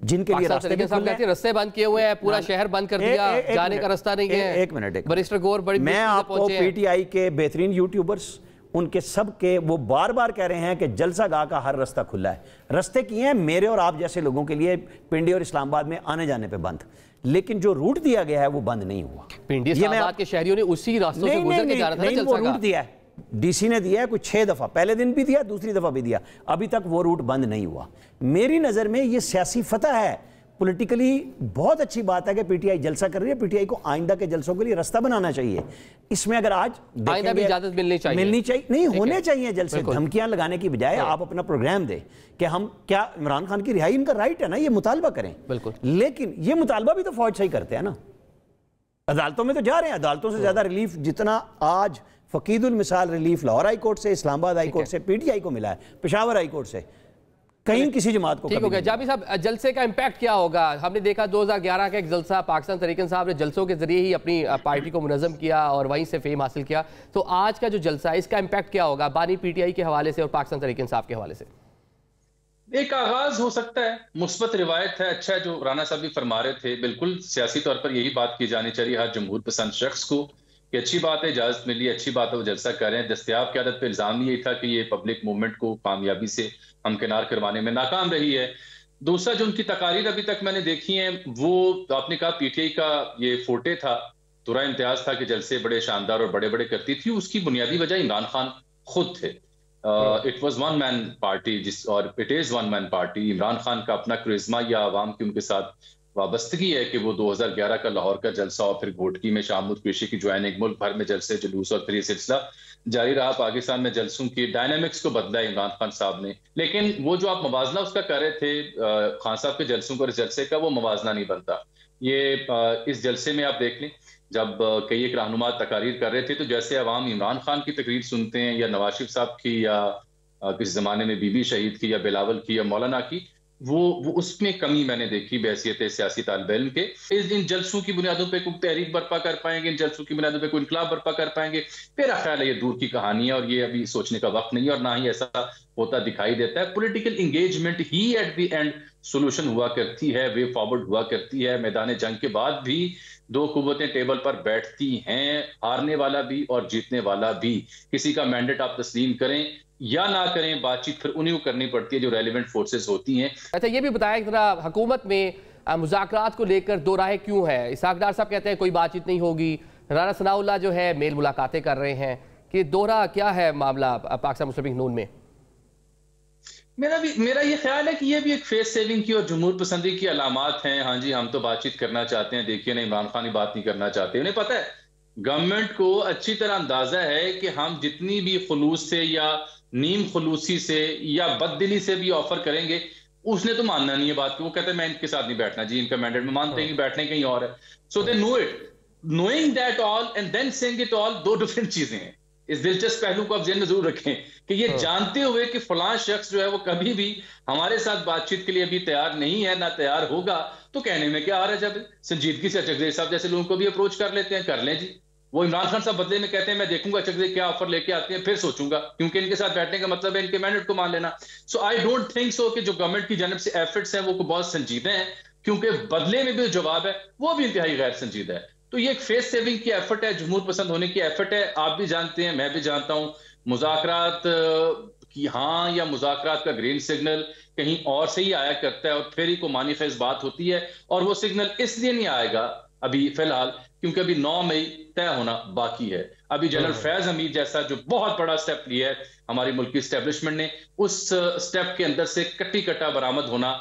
जिनके लिए रास्ते बंद किए हुए हैं, पूरा शहर बंद कर दिया, जाने का रास्ता नहीं है। एक मिनट, बैरिस्टर गौर बड़ी मैं आपको पीटीआई के बेहतरीन यूट्यूबर्स, उनके सब के वो बार बार कह रहे हैं कि जलसा गाह का हर रास्ता खुला है। रास्ते किए हैं मेरे और आप जैसे लोगों के लिए पिंडी और इस्लामाबाद में आने जाने पे बंद, लेकिन जो रूट दिया गया है वो बंद नहीं हुआ। पिंडी इस्लामाबाद के शहरियों ने उसी रास्तों से गुजर के जाना था ना जलसा वो रूट दिया है, डीसी ने दिया है कुछ 6 दफा, पहले दिन भी दिया, दूसरी दफा भी दिया, अभी तक वो रूट बंद नहीं हुआ। मेरी नजर में ये सियासी फतह है, पॉलिटिकली बहुत अच्छी बात है कि पीटीआई जलसा कर रही है। पीटीआई को आइंदा के जलसों के लिए रास्ता बनाना चाहिए। इसमें अगर आज आइंदा भी इजाजत मिलनी चाहिए नहीं, होने चाहिए जलसे। धमकियां लगाने की बजाय आप अपना प्रोग्राम दें कि हम क्या इमरान खान की रिहाई, इनका राइट है ना, ये मुतालबा करें। बिल्कुल, लेकिन ये मुतालबा भी तो फौज से ही करते हैं ना, अदालतों में तो जा रहे हैं। अदालतों से ज्यादा रिलीफ जितना आज फकीदुल मिसाल रिलीफ लाहौर हाई कोर्ट से, इस्लामाबाद हाई कोर्ट से, पीटीआई को मिला है, पेशावर हाई कोर्ट से, कहीं किसी जमात को। ठीक हो गया। जाबी साहब, जलसे का इम्पैक्ट क्या होगा? हमने देखा 2011 का एक जलसा पाकिस्तान तहरीक इंसाफ ने जलसों के जरिए ही अपनी पार्टी को मुनज़्ज़म किया और वहीं से फेम हासिल किया। तो आज का जो जलसा है इसका इम्पैक्ट क्या होगा बानी पीटीआई के हवाले से और पाकिस्तान तहरीक इंसाफ के हवाले से? एक आगाज हो सकता है, मुस्बत रिवायत है। अच्छा है जो राना साहब भी फरमा रहे थे, बिल्कुल सियासी तौर पर यही बात की जानी चाहिए हर जमहूर पसंद शख्स को कि अच्छी बात है, इजाजत मिली, अच्छी बात है, वो जलसा कर रहे हैं। दस्तयाब क़यादत पे इल्जाम यही था कि ये पब्लिक मूवमेंट को कामयाबी से हमकिनार करवाने में नाकाम रही है। दूसरा, जो उनकी तकारीर अभी तक मैंने देखी है, वो आपने कहा पीटीआई का ये फोटे था, तुरा इम्तियाज था कि जलसे बड़े शानदार और बड़े बड़े करती थी। उसकी बुनियादी वजह इमरान खान खुद थे। It was one man party, और it is one man party. Imran Khan का अपना करिश्मा या आवाम की उनके साथ वाबस्तगी है कि वो 2011 का लाहौर का जलसा और फिर घोटकी में शाहमूद कुरैशी की ज्वाइनिंग, मुल्क भर में जलसे जुलूस और फिर ये सिलसिला जारी रहा। पाकिस्तान में जलसों की डायनामिक्स को बदला है इमरान खान साहब ने। लेकिन वो जो आप मवाजना उसका कर रहे थे खान साहब के जलसों और इस जलसे का, वो मवाजना नहीं बनता। ये इस जलसे में आप देख लें, जब कई एक रहनुमा तकारीर कर रहे थे, तो जैसे अवाम इमरान खान की तकरीर सुनते हैं या नवाज शरीफ साहब की या किसी जमाने में बीबी शहीद की या बिलावल की या मौलाना की, वो उसमें कमी मैंने देखी बहैसियत सियासी तालिब इल्म के। इन जलसों की बुनियादों पे कोई तहरीक बर्पा कर पाएंगे, इन जलसों की बुनियादों पे कोई इनकलाब बर्पा कर पाएंगे? मेरा ख्याल है ये दूर की कहानी है और ये अभी सोचने का वक्त नहीं है और ना ही ऐसा होता दिखाई देता है। Political engagement he at the end solution हुआ करती है, वे फॉरवर्ड हुआ करती है। मैदान जंग के बाद भी दो कुव्वतें टेबल पर बैठती हैं, हारने वाला भी और जीतने वाला भी। किसी का मैंडेट आप तस्लीम करें या ना करें, बातचीत फिर उन्हीं को करनी पड़ती है जो रेलिवेंट फोर्सेस होती हैं। अच्छा, ये भी बताया कि हुकूमत में मुज़ाकरात को लेकर दो राहें क्यों है? इसहाक डार साहब कहते हैं कोई बातचीत नहीं होगी, राना सनाउल्लाह जो है मेल मुलाकातें कर रहे हैं, कि दोहरा क्या है मामला पाकिस्तान मुस्लिम लीग नून में? मेरा ये ख्याल है कि ये भी एक फेस सेविंग की और जमहूर पसंदी की अलामात हैं। हाँ जी, हम तो बातचीत करना चाहते हैं, देखिए ना इमरान खान ही बात नहीं करना चाहते। उन्हें पता है, गवर्नमेंट को अच्छी तरह अंदाजा है कि हम जितनी भी खुलूस से या नीम खुलूसी से या बददिली से भी ऑफर करेंगे, उसने तो मानना नहीं है बात को। वो कहते हैं मैं इनके साथ नहीं बैठना जी, इनका मैंडेट में मानते हैं कि बैठने कहीं और है। So they know it, knowing that all and then saying it all, दो डिफरेंट चीजें हैं। इस दिलचस्प पहलू को आप जेहन में जरूर रखें कि ये जानते हुए कि फलां शख्स जो है वो कभी भी हमारे साथ बातचीत के लिए अभी तैयार नहीं है, ना तैयार होगा, तो कहने में क्या आ रहा है? जब संजीदगी से चकदेर साहब जैसे लोगों को भी अप्रोच कर लेते हैं, कर लें जी। वो इमरान खान साहब बदले में कहते हैं मैं देखूंगा चकदेर क्या ऑफर लेके आते हैं, फिर सोचूंगा, क्योंकि इनके साथ बैठने का मतलब है इनके मैंडेट को मान लेना। सो आई डोंट थिंक सो कि जो गवर्नमेंट की जानब से एफर्ट्स हैं वो बहुत संजीदे हैं, क्योंकि बदले में भी जो जवाब है वो भी इंतहाई गैर संजीदा है। तो ये एक फेस सेविंग की एफर्ट है, जमहूर पसंद होने की एफर्ट है। आप भी जानते हैं, मैं भी जानता हूं, मुज़ाकरात की हाँ या मुज़ाकरात का ग्रीन सिग्नल कहीं और से ही आया करता है और फिर ही को मानीफेस्ट बात होती है। और वो सिग्नल इसलिए नहीं आएगा अभी फिलहाल क्योंकि अभी 9 मई तय होना बाकी है। अभी जनरल फैज हमीद जैसा जो बहुत बड़ा स्टेप लिया है हमारी मुल्क की एस्टेब्लिशमेंट ने, उस स्टेप के अंदर से कट्टी कट्टा बरामद होना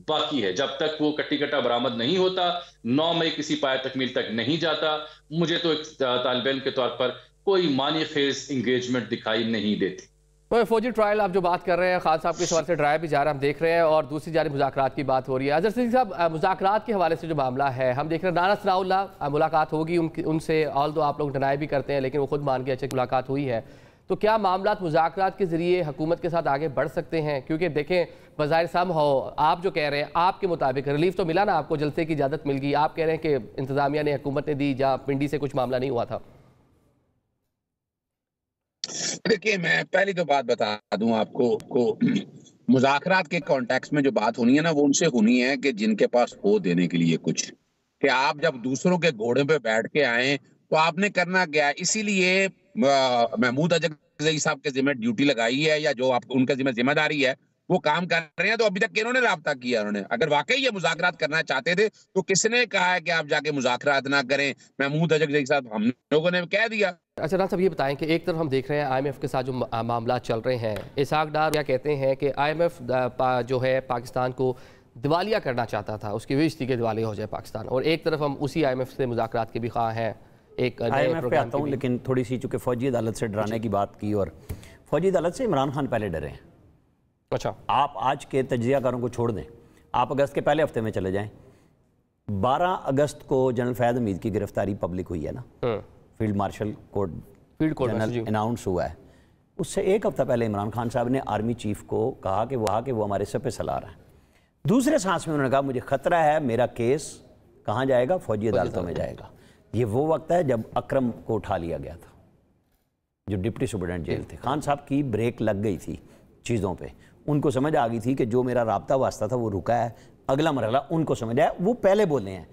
बाकी है। जब तक वो कट्टी कट्टा बरामद नहीं होता, 9 मई किसी पाया तकमील तक नहीं जाता। मुझे तो एक तालिब इल्म के तौर पर कोई मानी खेज इंगेजमेंट दिखाई नहीं देती। तो फौजी ट्रायल आप जो बात कर रहे हैं, खान साहब के सवाल से ड्राया भी जा रहा है, हम देख रहे हैं, और दूसरी जानिब मुज़ाकरात की बात हो रही है। अजहर सिद्दीकी साहब, मुज़ाकरात के हवाले से जो मामला है, हम देख रहे हैं राना सनाउल्लाह मुलाकात होगी उनसे, ऑल दो आप लोग डिनाई भी करते हैं, लेकिन वो खुद मान के अच्छे मुलाकात हुई है। तो क्या मामला मुज़ाकरात के जरिए हुकूमत के साथ आगे बढ़ सकते हैं? क्योंकि देखें, बज़ाहिर सम हो, आप जो कह रहे हैं आपके मुताबिक रिलीफ तो मिला ना, आपको जलसे की इजाज़त मिल गई, आप कह रहे हैं कि इंतज़ामिया ने, हुकूमत ने दी, जहाँ पिंडी से कुछ मामला नहीं हुआ था। देखिए, मैं पहली तो बात बता दूं आपको को मुज़ाकरात के कॉन्टेक्स्ट में जो बात होनी है ना, वो उनसे होनी है कि जिनके पास हो देने के लिए कुछ, कि आप जब दूसरों के घोड़े पे बैठ के आए तो आपने करना क्या। इसीलिए महमूद अजगर जई साहब के जिम्मे ड्यूटी लगाई है या जो आपको उनके जिम्मे जिम्मेदारी है वो काम कर रहे हैं, तो अभी तक किन्होंने राब्ता किया? उन्होंने अगर वाकई ये मुज़ाकरात करना चाहते थे तो किसने कहा है कि आप जाके मुज़ाकरात ना करें? महमूद अजहर साहब हम लोगों ने कह दिया। अच्छा राना साहब, ये बताएं कि एक तरफ हम देख रहे हैं IMF के साथ जो मामला चल रहे हैं, इसहाक डार क्या कहते हैं कि IMF जो है पाकिस्तान को दिवालिया करना चाहता था, उसकी विश थी कि दिवालिया हो जाए पाकिस्तान, और एक तरफ हम उसी IMF से मुज़ाकरात के भी ख्वाह हैं। एक IMF पे आता हूँ, लेकिन थोड़ी सी चूँकि फ़ौजी अदालत से डराने की बात की, और फ़ौजी अदालत से इमरान खान पहले डरे हैं। अच्छा, आप आज के तजियाकारों को छोड़ दें, आप अगस्त के पहले हफ्ते में चले जाएं। 12 अगस्त को जनरल फैद हमीद की गिरफ्तारी पब्लिक हुई है ना, फील्ड मार्शल कोर्ट अनाउंस हुआ है। उससे एक हफ्ता पहले इमरान खान साहब ने आर्मी चीफ को कहा कि वो हमारे सर पे सलार है। दूसरे सांस में उन्होंने कहा मुझे खतरा है, मेरा केस कहाँ जाएगा? फौजी अदालतों में जाएगा। ये वो वक्त है जब अकरम को उठा लिया गया था, जो डिप्टी सुपरडेंट जेल थे। खान साहब की ब्रेक लग गई थी चीज़ों पे, उनको समझ आ गई थी कि जो मेरा राब्ता वास्ता था वो रुका है, अगला मरहला उनको समझ आया, वो पहले बोले हैं।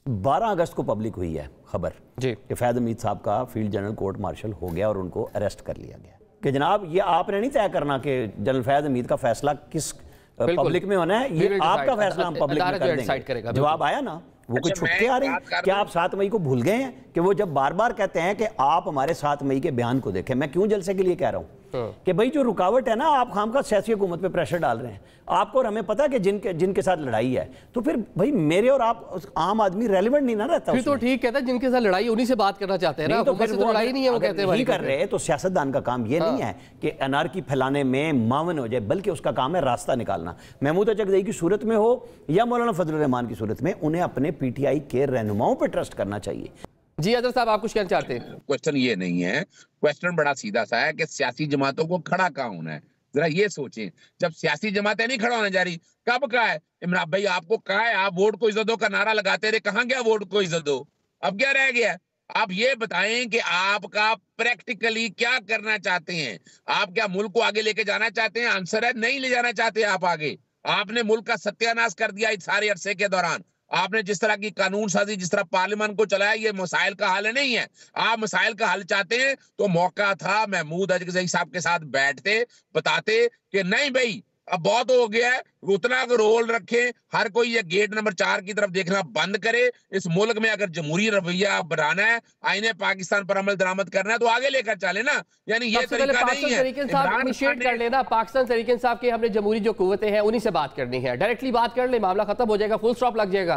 12 अगस्त को पब्लिक हुई है खबर कि फैद हमीद साहब का फील्ड जनरल कोर्ट मार्शल हो गया और उनको अरेस्ट कर लिया गया। कि जनाब ये आपने नहीं तय करना कि जनरल फैद हमीद का फैसला किस पब्लिक में होना है, ये आपका फैसला हम पब्लिक में कर देंगे। जवाब आया ना, वो कुछ छुटके आ रही है। क्या आप 7 मई को भूल गए हैं कि वो जब बार बार कहते हैं कि आप हमारे 7 मई के बयान को देखें? मैं क्यों जलसे के लिए कह रहा हूँ कि भाई जो रुकावट है ना, आप खामखा सियासी हुकूमत पे प्रेशर डाल रहे हैं। आपको और हमें पता है कि जिनके साथ लड़ाई है, तो फिर भाई मेरे और आप आम आदमी रेलिवेंट नहीं ना रहता। फिर तो ठीक कहता है, जिनके साथ लड़ाई उन्हीं से बात करना चाहते हैं ना, तो फिर वो लड़ाई नहीं है, वो कहते हैं नहीं कर रहे। तो सियासतदान का काम ये नहीं है कि अनारकी फैलाने में मावन हो जाए, बल्कि उसका काम है रास्ता निकालना। महमूद अजहर की सूरत में हो या मौलाना फजल रहमान की सूरत में, उन्हें अपने PTI के रहनुमाओं पर ट्रस्ट करना चाहिए। जी अजहर साहब, आप कुछ कहना चाहते हैं? क्वेश्चन ये नहीं है, क्वेश्चन बड़ा सीधा सा है कि सियासी जमातों को खड़ा कहाँ होना है। जरा ये सोचें, जब सियासी जमातें नहीं खड़ा होने जा रही, कब कहा है इमरान भाई आपको? कहा है आप वोट को इज्जत दो का नारा लगाते रहे, कहाँ गया वोट को इज्जत दो? अब क्या रह गया? आप ये बताएं कि आपका प्रैक्टिकली क्या करना चाहते हैं? आप क्या मुल्क को आगे लेके जाना चाहते हैं? आंसर है नहीं ले जाना चाहते आप आगे। आपने मुल्क का सत्यानाश कर दिया इस सारे अरसे के दौरान। आपने जिस तरह की कानून साजी, जिस तरह पार्लियामेंट को चलाया, ये मसाइल का हल नहीं है। आप मसाइल का हल चाहते हैं तो मौका था महमूद अजहर साहब के साथ बैठते, बताते कि नहीं भाई अब बहुत हो गया है, उतना रोल रखें, हर कोई ये गेट नंबर 4 की तरफ देखना बंद करे। इस मुल्क में अगर जमहूरी रवैया बनाना है, आईने पाकिस्तान पर अमल दरामद करना है, तो आगे लेकर चले ना। यानी ये तरीका नहीं है। इनिशिएट कर लेना पाकिस्तान तरीके साहब के, हमने जमहूरी जो कुव्वतें हैं उन्हीं से बात करनी है, डायरेक्टली बात कर ले, मामला खत्म हो जाएगा, फुल स्टॉप लग जाएगा।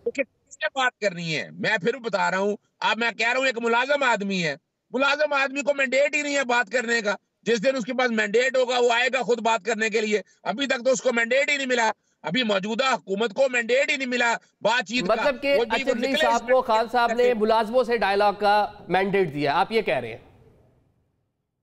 किससे बात करनी है? मैं फिर बता रहा हूँ, अब मैं कह रहा हूँ एक मुलाजम आदमी है, मुलाजम आदमी को मैंडेट ही नहीं है बात करने का। जिस दिन उसके पास मैंडेट होगा वो आएगा खुद बात करने के लिए। अभी तक तो उसको मैंडेट ही नहीं मिला, अभी मौजूदा हुकूमत को मैंडेट ही नहीं मिला बातचीत का। मतलब कि अजहर साहब को खान साहब ने मुलाजमों से डायलॉग का मैंडेट दिया, आप ये कह रहे हैं?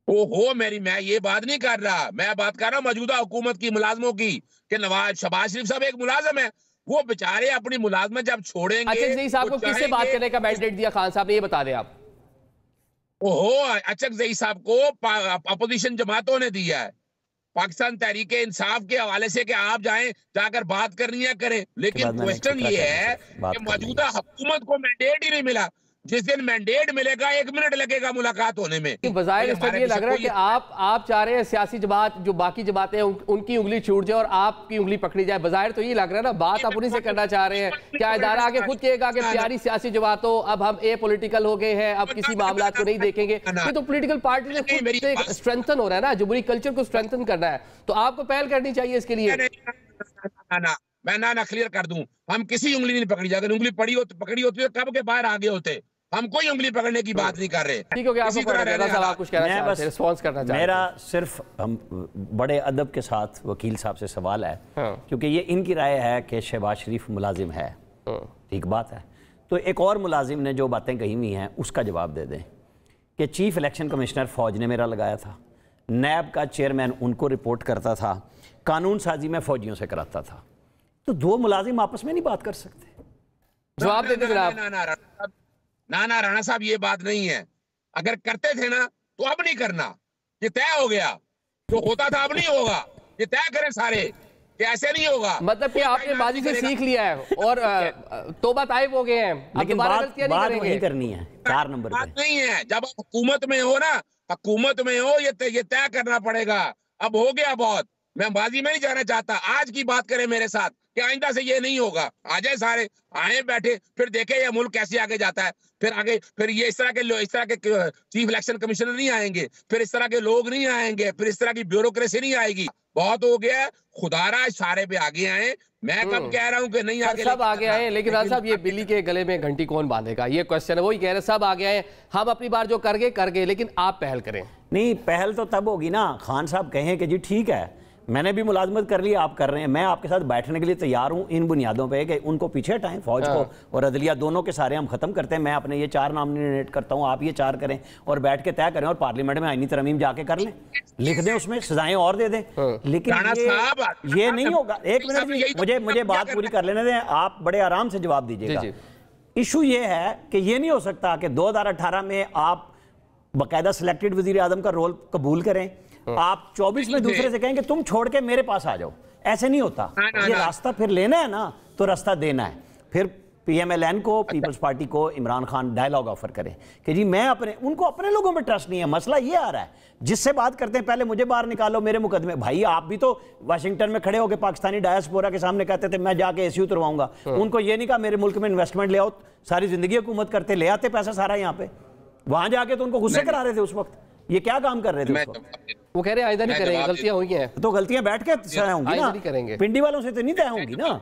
ओहो मैं ये बात नहीं कर रहा, मैं बात कर रहा हूँ मौजूदा हुकूमत की, मुलाजमों की, कि शहबाज शरीफ साहब एक मुलाजम है, वो बेचारे अपनी मुलाजमत जब छोड़ेंगे। अजहर साहब को किससे बात करने का मैंडेट दिया खान साहब ने, ये बता दें आप। ओहो, अजहर साहब को अपोजिशन जमातों ने दिया है, पाकिस्तान तहरीक इंसाफ के हवाले से कि आप जाकर बात करनी है करें। लेकिन क्वेश्चन ये है कि मौजूदा हुकूमत को मैंडेट ही नहीं मिला। जिस दिन मैंडेट मिलेगा 1 मिनट लगेगा मुलाकात होने में। बजाय इस पर ये लग रहा है कि आप चाह रहे हैं सियासी जमात जो बाकी जमातें हैं उनकी उंगली छूट जाए और आपकी उंगली पकड़ी जाए। बजाय तो ये लग रहा है ना, बात आप उन्हीं से करना चाह रहे हैं। क्या इदारा आगे खुद कहेगा कि प्यारी सियासी जमातों, अब हम ए पॉलिटिकल हो गए हैं, अब किसी मामला को नहीं देखेंगे? ये तो पॉलिटिकल पार्टी ने खुद स्ट्रेंथन हो रहा है ना, जमहूरी कल्चर को स्ट्रेंथन करना है, तो आपको पहल करनी चाहिए इसके लिए। मैं ना क्लियर कर दूं, हम किसी उंगली नहीं पकड़ी जाएगी। उंगली पकड़ी होती है कब के बाहर आगे होते, हम कोई उंगली पकड़ने की बात नहीं कर रहे। ठीक हो गया, आपको कुछ कहना चाहते हैं, रिस्पॉन्स करना चाहते हैं? मेरा सिर्फ हम बड़े अदब के साथ वकील साहब से सवाल है, क्योंकि ये इनकी राय है कि शहबाज शरीफ मुलाजिम है, ठीक बात है, तो एक और मुलाजिम ने जो बातें कही हुई हैं उसका जवाब दे दें कि चीफ इलेक्शन कमिश्नर फौज ने मेरा लगाया था, नैब का चेयरमैन उनको रिपोर्ट करता था, कानून साजी में फौजियों से कराता था, तो 2 मुलाजिम आपस में नहीं बात कर सकते? जवाब दे दे ना राणा साहब, ये बात नहीं है। अगर करते थे ना तो अब नहीं करना, ये तय हो गया। जो होता था अब नहीं होगा, ये तय करें सारे कि ऐसे नहीं होगा। मतलब कि आपने बाजी से सीख लिया है और तोबा ताइब हो गए हैं, लेकिन बात नहीं करनी है 4 नंबर पे। बात नहीं है, जब आप हुकूमत में हो ना, हुकूमत में हो, ये तय करना पड़ेगा। अब हो गया बहुत, मैं बाजी में नहीं जाना चाहता। आज की बात करें मेरे साथ कि आइंदा से ये नहीं होगा। आ जाए सारे, आए बैठे, फिर देखे ये मुल्क कैसे आगे जाता है। फिर आगे फिर ये इस तरह के चीफ इलेक्शन कमिश्नर नहीं आएंगे, फिर इस तरह के लोग नहीं आएंगे, फिर इस तरह की ब्यूरोक्रेसी नहीं आएगी। बहुत हो गया, खुदारा सारे पे आगे आए। मैं कब कह रहा हूं कि नहीं आगे, सब आगे आए, लेकिन राजा साहब ये बिल्ली के गले में घंटी कौन बांधेगा, ये क्वेश्चन है। वही कह रहे सब आगे आए, हम अपनी बार जो कर गए, लेकिन आप पहल करें। नहीं, पहल तो तब होगी ना, खान साहब कहें कि जी ठीक है मैंने भी मुलाजमत कर ली, आप कर रहे हैं, मैं आपके साथ बैठने के लिए तैयार हूं इन बुनियादों पे कि उनको पीछे हटाएं, फौज को और अदलिया दोनों के सारे हम खत्म करते हैं। मैं अपने ये 4 नॉमिनेट करता हूं, आप ये 4 करें और बैठ के तय करें और पार्लियामेंट में आईनी तरमीम जाके कर लें, लिख दें, उसमें सजाएं और दे दें। लेकिन ये नहीं होगा। एक मिनट, मुझे बात पूरी कर लेने दें, आप बड़े आराम से जवाब दीजिएगा। इशू ये है कि ये नहीं हो सकता कि 2018 में आप बाकायदा सिलेक्टेड वजीर आजम का रोल कबूल करें, आप 24 में दूसरे से कहें कि तुम छोड़ के मेरे पास आ जाओ। ऐसे नहीं होता। ये रास्ता फिर लेना है ना, तो रास्ता देना है। फिर PMLN को, पीपल्स पार्टी को इमरान खान डायलॉग ऑफर करें कि जी मैं उनको अपने लोगों में ट्रस्ट नहीं है। मसला ये आ रहा है, जिससे बात करते हैं पहले मुझे बाहर निकालो, मेरे मुकदमे। भाई आप भी तो वाशिंगटन में खड़े होकर पाकिस्तानी डायस्पोरा के सामने कहते थे मैं जाके AC उतरवाऊंगा। उनको ये नहीं कहा मेरे मुल्क में इन्वेस्टमेंट ले आओ, सारी जिंदगी हुकूमत करते, ले आते पैसा सारा यहाँ पे। वहां जाके तो उनको गुस्से करा रहे थे उस वक्त। ये क्या काम कर रहे थे उस वक्त? वो कह रहे हैं आइंदा नहीं करेंगे, गलतियां हुई हैं तो गलतियां बैठ के तय होंगी ना, पिंडी वालों से तो नहीं तय होंगी ना।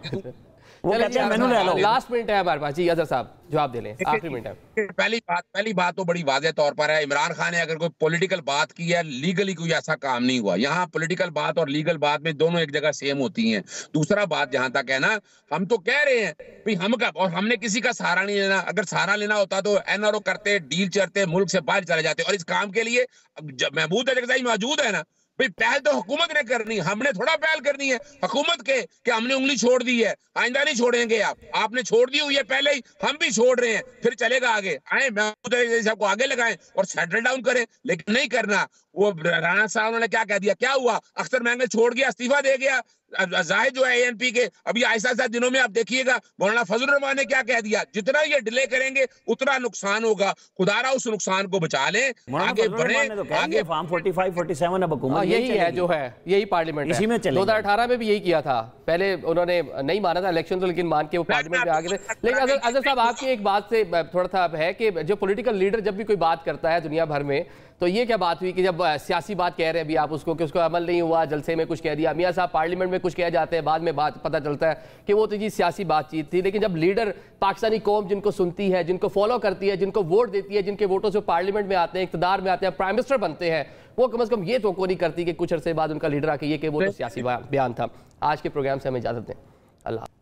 वो कहते हैं मैनू ले लो। लास्ट मिनट है हमारे पास जी, अजहर साहब जवाब दे लें, आखिरी मिनट है। पहली बात तो बड़ी वाज़ेह तौर पर है, इमरान खान ने अगर कोई पॉलिटिकल बात की है, लीगली कोई ऐसा काम नहीं हुआ। यहाँ पॉलिटिकल बात और लीगल बात में दोनों एक जगह सेम होती हैं। दूसरा बात जहां तक है ना, हम तो कह रहे हैं भाई और हमने किसी का सहारा नहीं लेना। अगर सहारा लेना होता तो NRO करते, डील करते, मुल्क से बाहर चले जाते। और इस काम के लिए महमूद अजहर मौजूद है ना, भाई पहल तो हुकूमत ने करनी, हमने थोड़ा पहल करनी है हुकूमत के कि हमने उंगली छोड़ दी है, आइंदा नहीं छोड़ेंगे। आपने छोड़ दी हुई है पहले ही, हम भी छोड़ रहे हैं, फिर चलेगा आगे। आए महमूद साहब को आगे लगाएं और सेटल डाउन करें, लेकिन नहीं करना। वो राणा साहब ने क्या कह दिया, क्या हुआ, अख्तर महंगल छोड़ गया, इस्तीफा दे गया। जाहिद जो है ANP के, अभी आहिस्ता दिनों में आप देखिएगा मौलाना फजल रहमान ने क्या कह दिया, जितना ये डिले करेंगे उतना नुकसान होगा। खुदारा उस नुकसान को बचा लें, आगे बढ़े। आगे फॉर्म 45, 47 अब हुकूमत यही है जो है, यही पार्लियामेंट इसी में चलेगा। 2018 में भी यही किया था, पहले उन्होंने नहीं माना था इलेक्शन तो, लेकिन मान के वो पार्लियामेंट में आ गए थे। लेकिन अजहर साहब आपकी एक बात से थोड़ा सा है कि जो पॉलिटिकल लीडर जब भी कोई बात करता है दुनिया भर में, तो ये क्या बात हुई कि जब सियासी बात कह रहे हैं अभी आप उसको कि उसको अमल नहीं हुआ, जलसे में कुछ कह दिया, मियां साहब पार्लियामेंट में कुछ कह जाते हैं, बाद में बात पता चलता है कि वो तो जी सियासी बातचीत थी। लेकिन जब लीडर पाकिस्तानी कौम जिनको सुनती है, जिनको फॉलो करती है, जिनको वोट देती है, जिनके वोटों से पार्लियामेंट में आते हैं, इक़्तिदार में आते हैं, प्राइम मिनिस्टर बनते हैं, वो कम से कम ये तो नहीं करती कि कुछ अरसे बाद उनका लीडर आके ये कि वो तो सियासी बयान था। आज के प्रोग्राम से हमें इजाजत दें, अल्लाह।